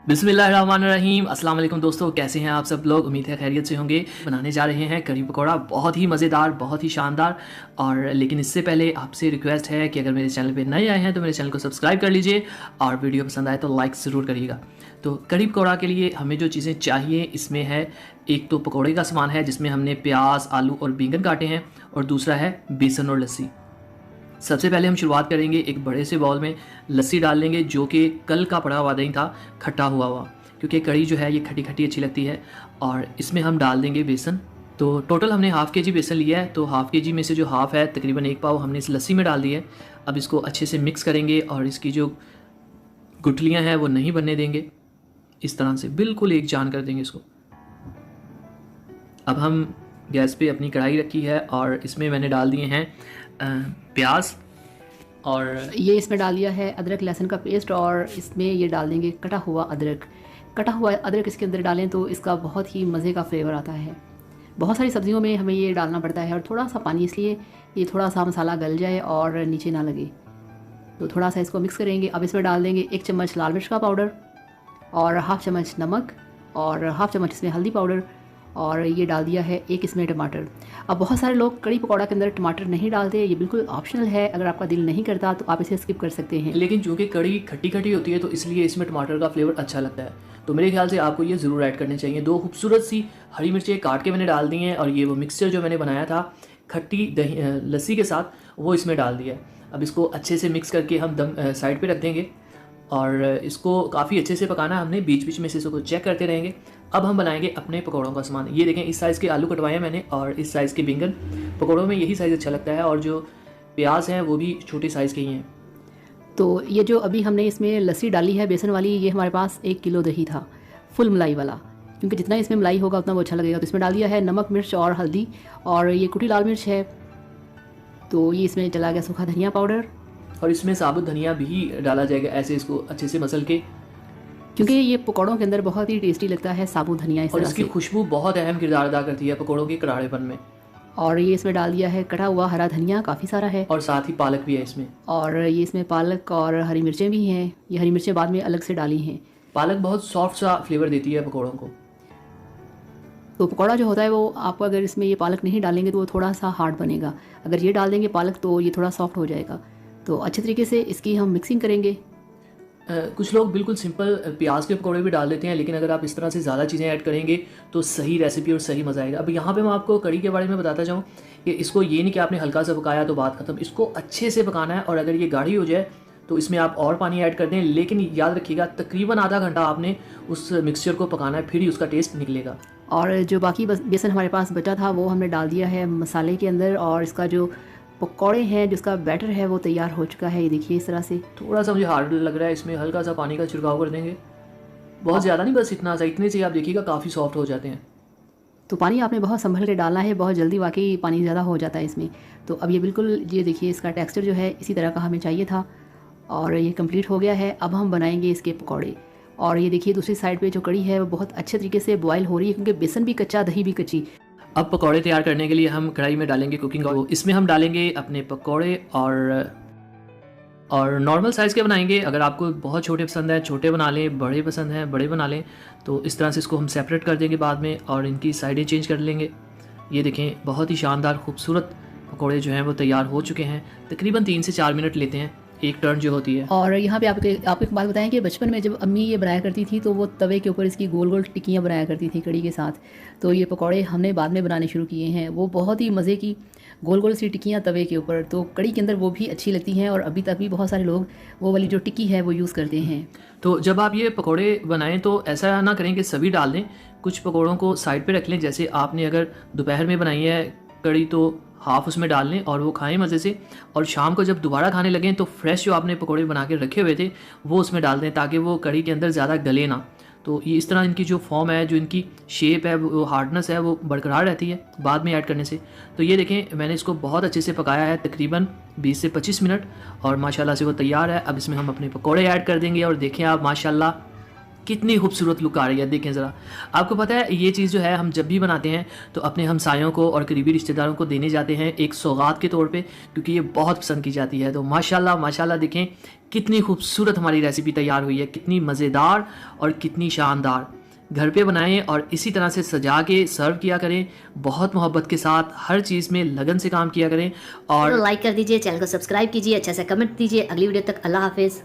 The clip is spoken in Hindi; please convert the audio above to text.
बिस्मिल्लाहिर्रहमानिर्रहीम। अस्सलाम वालेकुम दोस्तों, कैसे हैं आप सब लोग? उम्मीद है खैरियत से होंगे। बनाने जा रहे हैं करी पकौड़ा, बहुत ही मज़ेदार, बहुत ही शानदार। और लेकिन इससे पहले आपसे रिक्वेस्ट है कि अगर मेरे चैनल पे नए आए हैं तो मेरे चैनल को सब्सक्राइब कर लीजिए और वीडियो पसंद आए तो लाइक ज़रूर करिएगा। तो करी पकौड़ा के लिए हमें जो चीज़ें चाहिए इसमें है, एक तो पकौड़े का सामान है जिसमें हमने प्याज, आलू और बैंगन काटे हैं, और दूसरा है बेसन और लस्सी। सबसे पहले हम शुरुआत करेंगे, एक बड़े से बाउल में लस्सी डाल लेंगे जो कि कल का पड़ा हुआ नहीं था, खट्टा हुआ, क्योंकि कड़ी जो है ये खट्टी खट्टी अच्छी लगती है। और इसमें हम डाल देंगे बेसन। तो टोटल हमने हाफ़ के जी बेसन लिया है, तो हाफ़ के जी में से जो हाफ़ है तकरीबन 1 पाव हमने इस लस्सी में डाल दी है। अब इसको अच्छे से मिक्स करेंगे और इसकी जो गुठलियाँ हैं वो नहीं बनने देंगे, इस तरह से बिल्कुल एक जान कर देंगे इसको। अब हम गैस पे अपनी कढ़ाई रखी है और इसमें मैंने डाल दिए हैं प्याज, और ये इसमें डाल दिया है अदरक लहसुन का पेस्ट, और इसमें ये डाल देंगे कटा हुआ अदरक। कटा हुआ अदरक इसके अंदर डालें तो इसका बहुत ही मज़े का फ्लेवर आता है। बहुत सारी सब्जियों में हमें ये डालना पड़ता है, और थोड़ा सा पानी, इसलिए ये थोड़ा सा मसाला गल जाए और नीचे ना लगे। तो थोड़ा सा इसको मिक्स करेंगे। अब इसमें डाल देंगे 1 चम्मच लाल मिर्च का पाउडर और हाफ़ चम्मच नमक और हाफ़ चम्मच इसमें हल्दी पाउडर, और ये डाल दिया है 1 इसमें टमाटर। अब बहुत सारे लोग कड़ी पकौड़ा के अंदर टमाटर नहीं डालते, ये बिल्कुल ऑप्शनल है। अगर आपका दिल नहीं करता तो आप इसे स्किप कर सकते हैं, लेकिन चूँकि कड़ी खट्टी खट्टी होती है तो इसलिए इसमें टमाटर का फ्लेवर अच्छा लगता है। तो मेरे ख्याल से आपको ये ज़रूर ऐड करने चाहिए। 2 खूबसूरत सी हरी मिर्चें काट के मैंने डाल दी हैं, और ये वो मिक्सचर जो मैंने बनाया था खट्टी दही लस्सी के साथ, वो इसमें डाल दिया है। अब इसको अच्छे से मिक्स करके हम साइड पर रख देंगे, और इसको काफ़ी अच्छे से पकाना है हमने, बीच बीच में से इसको चेक करते रहेंगे। अब हम बनाएंगे अपने पकौड़ों का सामान। ये देखें, इस साइज़ के आलू कटवाए हैं मैंने, और इस साइज़ के बैंगन। पकौड़ों में यही साइज़ अच्छा लगता है, और जो प्याज हैं वो भी छोटे साइज़ के ही हैं। तो ये जो अभी हमने इसमें लस्सी डाली है बेसन वाली, ये हमारे पास 1 किलो दही था, फुल मलाई वाला, क्योंकि जितना इसमें मलाई होगा उतना वो अच्छा लगेगा। तो इसमें डाल दिया है नमक, मिर्च और हल्दी, और ये कुटी लाल मिर्च है। तो ये इसमें चला गया सूखा धनिया पाउडर, और इसमें साबुत धनिया भी डाला जाएगा, ऐसे इसको अच्छे से मसल के, क्योंकि ये पकौड़ों के अंदर बहुत ही टेस्टी लगता है साबुत धनिया इस और तरह इसकी से। खुशबू बहुत अहम किरदार अदा करती है पकौड़ों के कराड़ेपन में। और ये इसमें डाल दिया है कटा हुआ हरा धनिया, काफ़ी सारा है, और साथ ही पालक भी है इसमें। और ये इसमें पालक और हरी मिर्चें भी हैं। ये हरी मिर्चें बाद में अलग से डाली हैं। पालक बहुत सॉफ्ट सा फ्लेवर देती है पकौड़ों को। तो पकौड़ा जो होता है वो आप अगर इसमें ये पालक नहीं डालेंगे तो वो थोड़ा सा हार्ड बनेगा, अगर ये डाल देंगे पालक तो ये थोड़ा सॉफ्ट हो जाएगा। तो अच्छे तरीके से इसकी हम मिक्सिंग करेंगे। कुछ लोग बिल्कुल सिंपल प्याज के पकौड़े भी डाल देते हैं, लेकिन अगर आप इस तरह से ज़्यादा चीज़ें ऐड करेंगे तो सही रेसिपी और सही मज़ा आएगा। अब यहाँ पे मैं आपको कड़ी के बारे में बताता जाऊँ कि इसको ये नहीं कि आपने हल्का सा पकाया तो बात ख़त्म, इसको अच्छे से पकाना है। और अगर ये गाढ़ी हो जाए तो इसमें आप और पानी ऐड कर दें, लेकिन याद रखिएगा तकरीबन आधा घंटा आपने उस मिक्सचर को पकाना है, फिर ही उसका टेस्ट निकलेगा। और जो बाकी बेसन हमारे पास बचा था वो हमने डाल दिया है मसाले के अंदर, और इसका जो पकौड़े हैं जिसका बैटर है वो तैयार हो चुका है। ये देखिए इस तरह से। थोड़ा सा मुझे हार्ड लग रहा है, इसमें हल्का सा पानी का छिड़काव कर देंगे, बहुत ज़्यादा नहीं, बस इतना सा, इतने से आप देखिएगा काफ़ी सॉफ्ट हो जाते हैं। तो पानी आपने बहुत संभल के डालना है, बहुत जल्दी वाकई पानी ज़्यादा हो जाता है इसमें। तो अब ये बिल्कुल, ये देखिए इसका टेक्सचर जो है इसी तरह का हमें चाहिए था, और ये कंप्लीट हो गया है। अब हम बनाएंगे इसके पकौड़े। और ये देखिए दूसरी साइड पे जो कड़ी है वो बहुत अच्छे तरीके से बॉयल हो रही है, क्योंकि बेसन भी कच्चा, दही भी कच्ची। अब पकौड़े तैयार करने के लिए हम कढ़ाई में डालेंगे कुकिंग ऑयल। इसमें हम डालेंगे अपने पकौड़े, और नॉर्मल साइज़ के बनाएंगे। अगर आपको बहुत छोटे पसंद है छोटे बना लें, बड़े पसंद हैं बड़े बना लें। तो इस तरह से इसको हम सेपरेट कर देंगे बाद में, और इनकी साइडें चेंज कर लेंगे। ये देखें, बहुत ही शानदार खूबसूरत पकौड़े जो हैं वो तैयार हो चुके हैं। तकरीबन 3 से 4 मिनट लेते हैं एक टर्न जो होती है। और यहाँ पे आपको एक बात बताएं कि बचपन में जब अम्मी ये बनाया करती थी तो वो तवे के ऊपर इसकी गोल गोल टिक्कियाँ बनाया करती थी कड़ी के साथ। तो ये पकौड़े हमने बाद में बनाने शुरू किए हैं। वो बहुत ही मज़े की गोल गोल सी टिक्कियाँ तवे के ऊपर, तो कड़ी के अंदर वो भी अच्छी लगती हैं, और अभी तक भी बहुत सारे लोग वो वाली जो टिक्की है वो यूज़ करते हैं। तो जब आप ये पकौड़े बनाएं तो ऐसा ना करें कि सभी डाल दें, कुछ पकौड़ों को साइड पे रख लें। जैसे आपने अगर दोपहर में बनाई है कड़ी तो हाफ़ उसमें डाल लें और वो खाएं मज़े से, और शाम को जब दोबारा खाने लगें तो फ्रेश जो आपने पकौड़े बना के रखे हुए थे वो उसमें डाल दें, ताकि वो कड़ी के अंदर ज़्यादा गले ना। तो ये इस तरह इनकी जो फॉर्म है, जो इनकी शेप है, वो हार्डनेस है, वो बरकरार रहती है बाद में ऐड करने से। तो ये देखें, मैंने इसको बहुत अच्छे से पकाया है, तकरीबन 20 से 25 मिनट, और माशाल्लाह से वो तैयार है। अब इसमें हम अपने पकौड़े ऐड कर देंगे, और देखें आप माशाल्लाह कितनी खूबसूरत लुक आ रही है, देखें ज़रा। आपको पता है ये चीज़ जो है हम जब भी बनाते हैं तो अपने हमसायों को और करीबी रिश्तेदारों को देने जाते हैं एक सौगात के तौर पे, क्योंकि ये बहुत पसंद की जाती है। तो माशाल्लाह माशाल्लाह देखें कितनी खूबसूरत हमारी रेसिपी तैयार हुई है, कितनी मज़ेदार और कितनी शानदार। घर पे बनाएं और इसी तरह से सजा के सर्व किया करें, बहुत मोहब्बत के साथ हर चीज़ में लगन से काम किया करें। और लाइक कर दीजिए, चैनल को सब्सक्राइब कीजिए, अच्छा सा कमेंट दीजिए। अगली वीडियो तक अल्लाह हाफिज़।